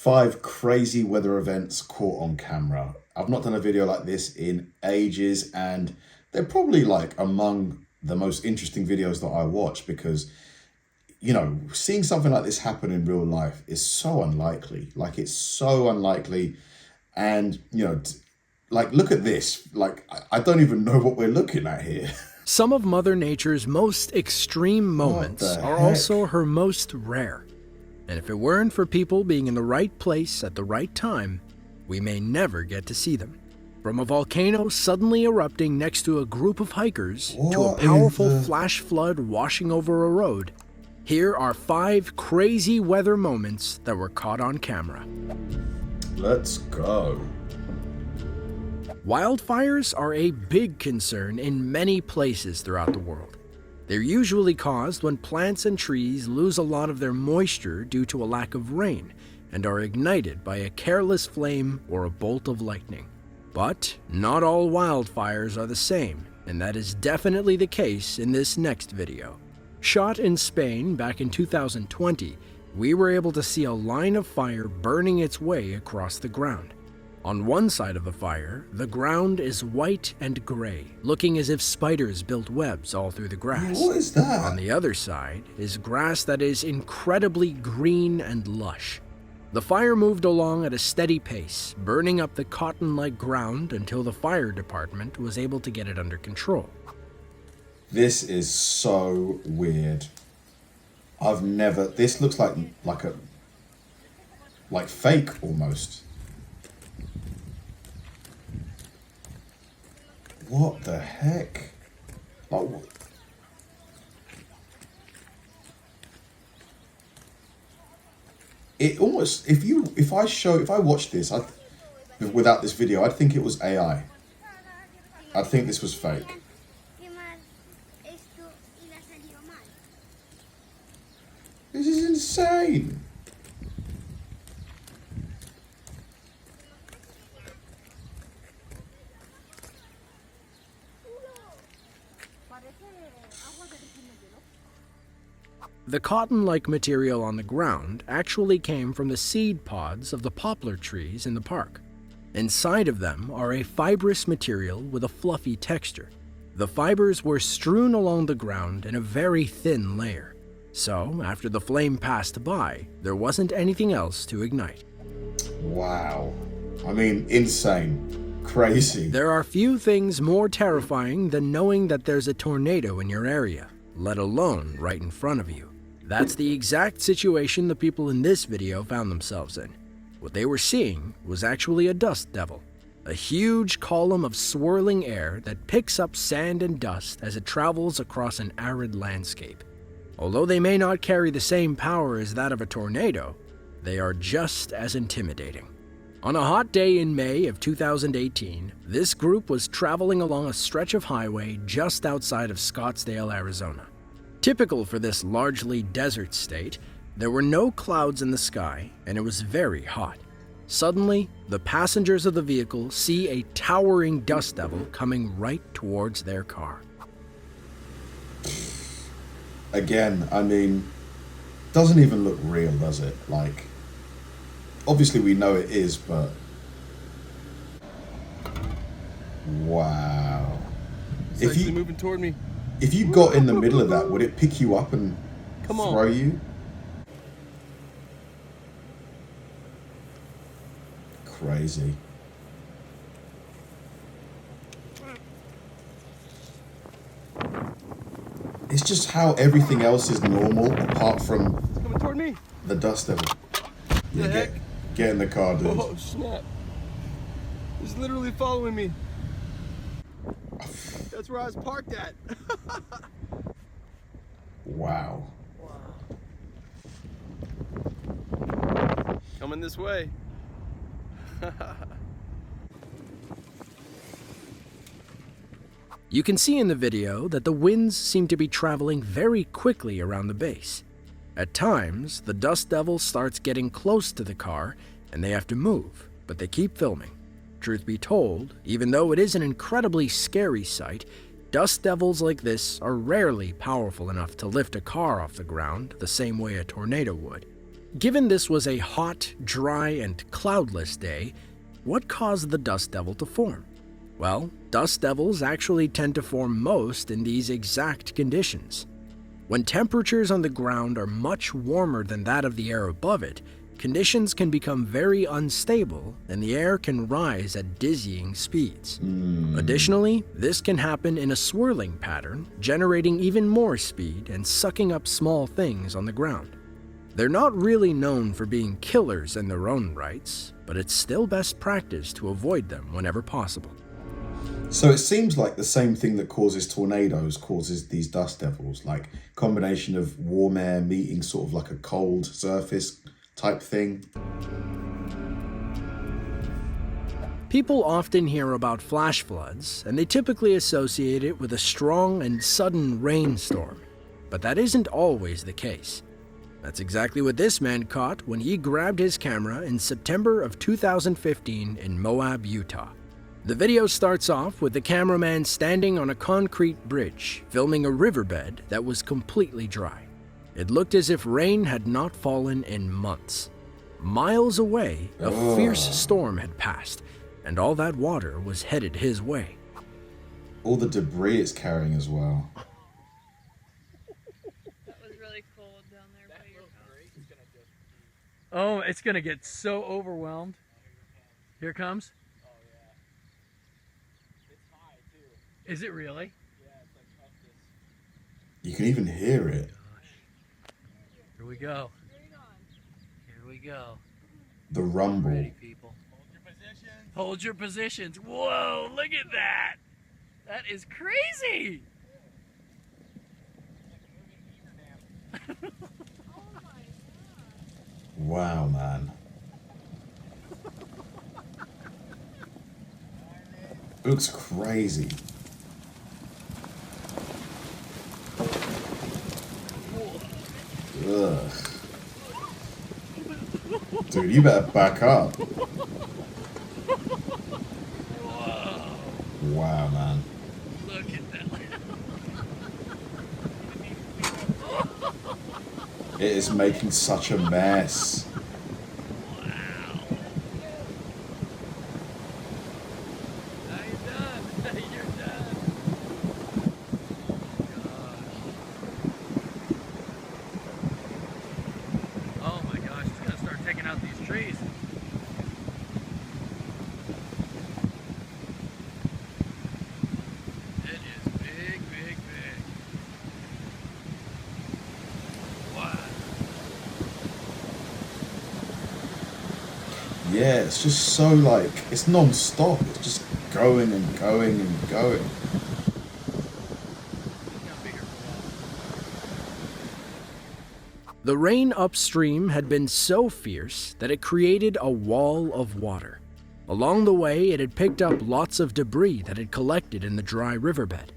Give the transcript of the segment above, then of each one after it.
5 crazy weather events caught on camera. I've not done a video like this in ages, and they're probably like among the most interesting videos that I watch because, you know, seeing something like this happen in real life is so unlikely. Like, it's so unlikely. And, you know, like, look at this. Like, I don't even know what we're looking at here. Some of Mother Nature's most extreme moments are also her most rare. And if it weren't for people being in the right place at the right time, we may never get to see them. From a volcano suddenly erupting next to a group of hikers to a powerful flash flood washing over a road, here are 5 crazy weather moments that were caught on camera. Let's go. Wildfires are a big concern in many places throughout the world. They're usually caused when plants and trees lose a lot of their moisture due to a lack of rain and are ignited by a careless flame or a bolt of lightning. But not all wildfires are the same, and that is definitely the case in this next video. Shot in Spain back in 2020, we were able to see a line of fire burning its way across the ground. On one side of the fire, the ground is white and gray, looking as if spiders built webs all through the grass. What is that? On the other side is grass that is incredibly green and lush. The fire moved along at a steady pace, burning up the cotton-like ground until the fire department was able to get it under control. This is so weird. This looks like fake almost. What the heck? Like, it almost, if I watched this, without this video, I'd think it was AI. I'd think this was fake. This is insane. The cotton-like material on the ground actually came from the seed pods of the poplar trees in the park. Inside of them are a fibrous material with a fluffy texture. The fibers were strewn along the ground in a very thin layer. So, after the flame passed by, there wasn't anything else to ignite. Wow. I mean, insane. Crazy. There are few things more terrifying than knowing that there's a tornado in your area, let alone right in front of you. That's the exact situation the people in this video found themselves in. What they were seeing was actually a dust devil, a huge column of swirling air that picks up sand and dust as it travels across an arid landscape. Although they may not carry the same power as that of a tornado, they are just as intimidating. On a hot day in May of 2018, this group was traveling along a stretch of highway just outside of Scottsdale, Arizona. Typical for this largely desert state, there were no clouds in the sky and it was very hot. Suddenly, the passengers of the vehicle see a towering dust devil coming right towards their car. Again, I mean, doesn't even look real, does it? Like, obviously we know it is, but wow. It's actually moving toward me. If you got in the middle of that, would it pick you up and throw you? Crazy. It's just how everything else is normal apart from It's coming toward me. the dust devil. Yeah, The heck? get in the car, dude. Oh, snap. It's literally following me. That's where I was parked at. Wow. Coming this way. You can see in the video that the winds seem to be traveling very quickly around the base. At times, the dust devil starts getting close to the car and they have to move, but they keep filming. Truth be told, even though it is an incredibly scary sight, dust devils like this are rarely powerful enough to lift a car off the ground the same way a tornado would. Given this was a hot, dry, and cloudless day, what caused the dust devil to form? Well, dust devils actually tend to form most in these exact conditions. When temperatures on the ground are much warmer than that of the air above it, conditions can become very unstable and the air can rise at dizzying speeds. Additionally, this can happen in a swirling pattern, generating even more speed and sucking up small things on the ground. They're not really known for being killers in their own rights, but it's still best practice to avoid them whenever possible. So it seems like the same thing that causes tornadoes causes these dust devils, like combination of warm air meeting sort of like a cold surface type thing. People often hear about flash floods, and they typically associate it with a strong and sudden rainstorm, but that isn't always the case. That's exactly what this man caught when he grabbed his camera in September of 2015 in Moab, Utah. The video starts off with the cameraman standing on a concrete bridge, filming a riverbed that was completely dry. It looked as if rain had not fallen in months. Miles away, a fierce storm had passed, and all that water was headed his way. All the debris it's carrying as well. That was really cold down there by your house. Oh, it's gonna get so overwhelmed. Here it comes. Oh yeah. It's high too. Is it really? Yeah, it's like up this. You can even hear it. Here we go. Here we go. The rumble. Ready, people. Hold your positions. Hold your positions. Whoa, look at that. That is crazy. It's like a moving beaver dam. Wow, man. It looks crazy. Ugh. Dude, you better back up. Wow, man. Look at that. It is making such a mess. Now you're done. You're done. Oh my gosh, it's gonna start taking out these trees. It is big, big, big. Wow. Yeah, it's just so like, it's non-stop. It's just going and going and going. Got bigger. The rain upstream had been so fierce that it created a wall of water. Along the way, it had picked up lots of debris that had collected in the dry riverbed.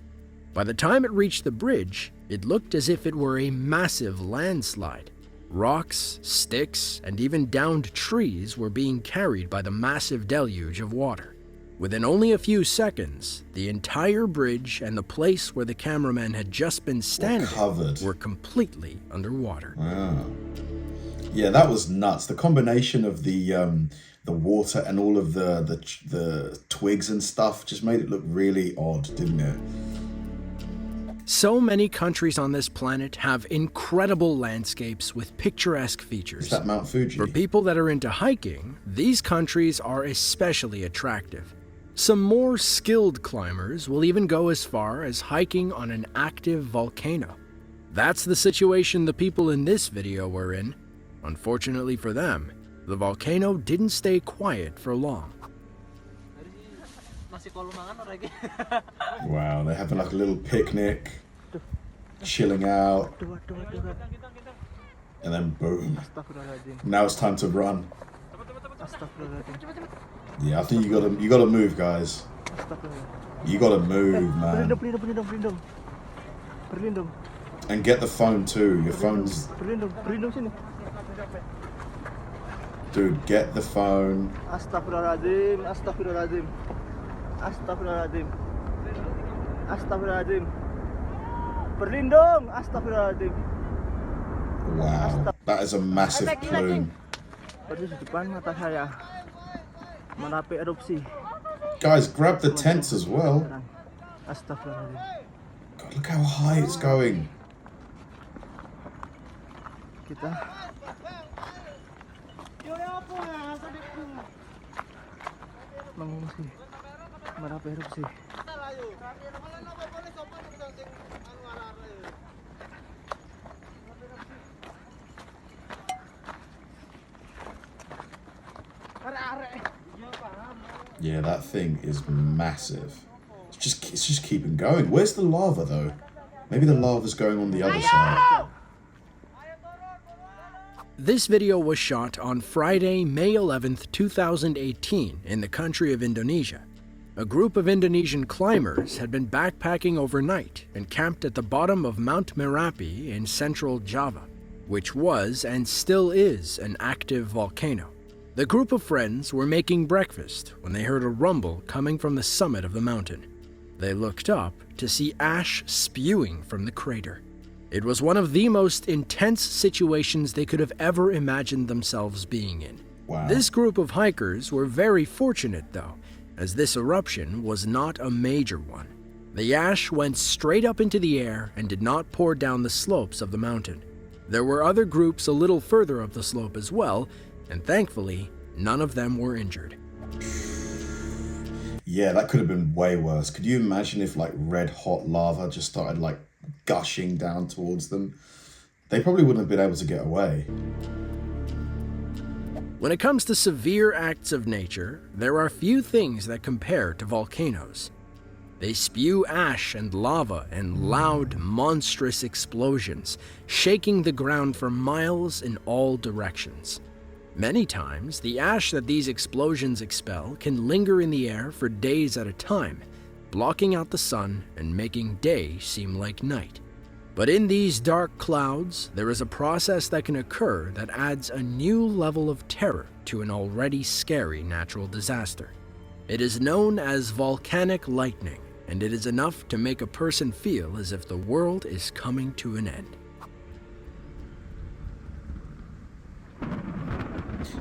By the time it reached the bridge, it looked as if it were a massive landslide. Rocks, sticks, and even downed trees were being carried by the massive deluge of water. Within only a few seconds, the entire bridge and the place where the cameraman had just been standing covered. were completely underwater. Wow. Yeah, that was nuts. The combination of the water and all of the twigs and stuff just made it look really odd, didn't it? So many countries on this planet have incredible landscapes with picturesque features. Is that Mount Fuji? For people that are into hiking, these countries are especially attractive. Some more skilled climbers will even go as far as hiking on an active volcano. That's the situation the people in this video were in. Unfortunately for them, the volcano didn't stay quiet for long. Wow, they're having like a little picnic, chilling out, and then boom. Now it's time to run. Yeah, I think you gotta move, guys. You gotta move, man. And get the phone too. Your phone's... Dude, get the phone. Astaghfirullahaladzim, astaghfirullahaladzim. Astaghfirullahaladzim. Astaghfirullahaladzim. Berlindung, astaghfirullahaladzim. Wow. That is a massive plume. Waduh, di depan mata saya. Merapi erupsi. Guys, grab the tents as well. Astagfirullahaladzim. God, look how high it's going. Kita mengungsi. Merapi erupsi. Yeah, that thing is massive. It's just keeping going. Where's the lava though? Maybe the lava's going on the other side. This video was shot on Friday, May 11th, 2018 in the country of Indonesia. A group of Indonesian climbers had been backpacking overnight and camped at the bottom of Mount Merapi in central Java, which was and still is an active volcano. The group of friends were making breakfast when they heard a rumble coming from the summit of the mountain. They looked up to see ash spewing from the crater. It was one of the most intense situations they could have ever imagined themselves being in. Wow. This group of hikers were very fortunate, though, as this eruption was not a major one. The ash went straight up into the air and did not pour down the slopes of the mountain. There were other groups a little further up the slope as well, and thankfully, none of them were injured. Yeah, that could have been way worse. Could you imagine if like red hot lava just started like gushing down towards them? They probably wouldn't have been able to get away. When it comes to severe acts of nature, there are few things that compare to volcanoes. They spew ash and lava and loud, monstrous explosions, shaking the ground for miles in all directions. Many times, the ash that these explosions expel can linger in the air for days at a time, blocking out the sun and making day seem like night. But in these dark clouds, there is a process that can occur that adds a new level of terror to an already scary natural disaster. It is known as volcanic lightning, and it is enough to make a person feel as if the world is coming to an end.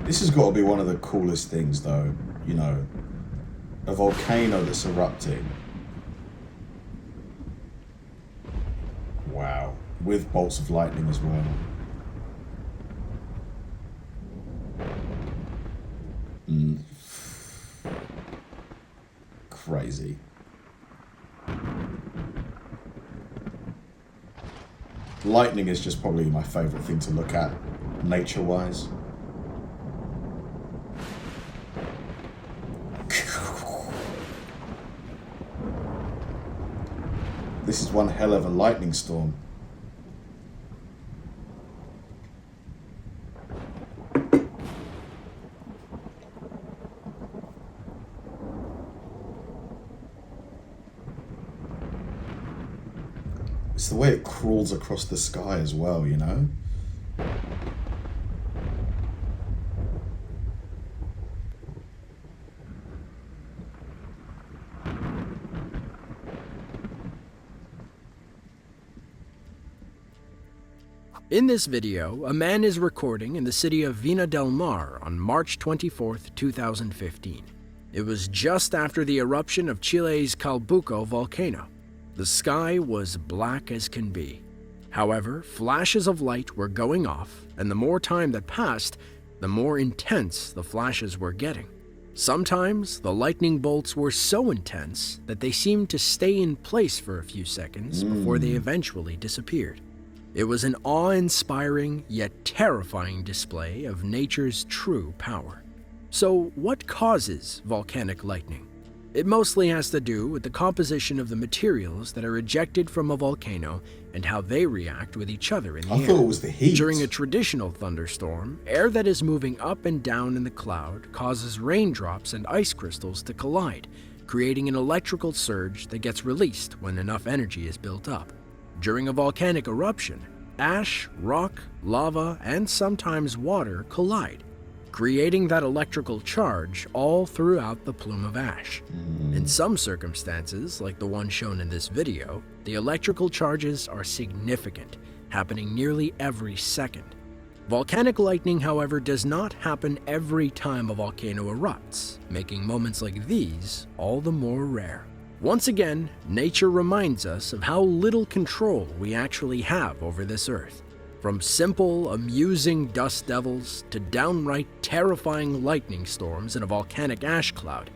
This has got to be one of the coolest things though, you know, a volcano that's erupting. Wow, with bolts of lightning as well. Crazy. Lightning is just probably my favorite thing to look at, nature-wise. This is one hell of a lightning storm. It's the way it crawls across the sky as well, you know? In this video, a man is recording in the city of Vina del Mar on March 24th, 2015. It was just after the eruption of Chile's Calbuco volcano. The sky was black as can be. However, flashes of light were going off, and the more time that passed, the more intense the flashes were getting. Sometimes, the lightning bolts were so intense that they seemed to stay in place for a few seconds before they eventually disappeared. It was an awe-inspiring yet terrifying display of nature's true power. So, what causes volcanic lightning? It mostly has to do with the composition of the materials that are ejected from a volcano and how they react with each other in the air. I thought it was the heat. During a traditional thunderstorm, air that is moving up and down in the cloud causes raindrops and ice crystals to collide, creating an electrical surge that gets released when enough energy is built up. During a volcanic eruption, ash, rock, lava, and sometimes water collide, creating that electrical charge all throughout the plume of ash. In some circumstances, like the one shown in this video, the electrical charges are significant, happening nearly every second. Volcanic lightning, however, does not happen every time a volcano erupts, making moments like these all the more rare. Once again, nature reminds us of how little control we actually have over this Earth. From simple, amusing dust devils to downright terrifying lightning storms and a volcanic ash cloud,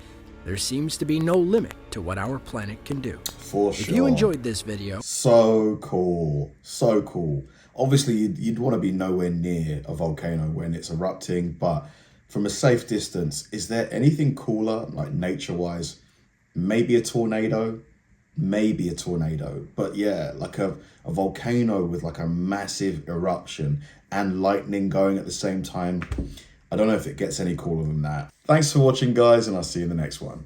there seems to be no limit to what our planet can do. For sure. If you enjoyed this video... So cool. So cool. Obviously, you'd want to be nowhere near a volcano when it's erupting, but from a safe distance, is there anything cooler, like nature-wise? Maybe a tornado? Maybe a tornado. But yeah, like a volcano with like a massive eruption and lightning going at the same time. I don't know if it gets any cooler than that. Thanks for watching, guys, and I'll see you in the next one.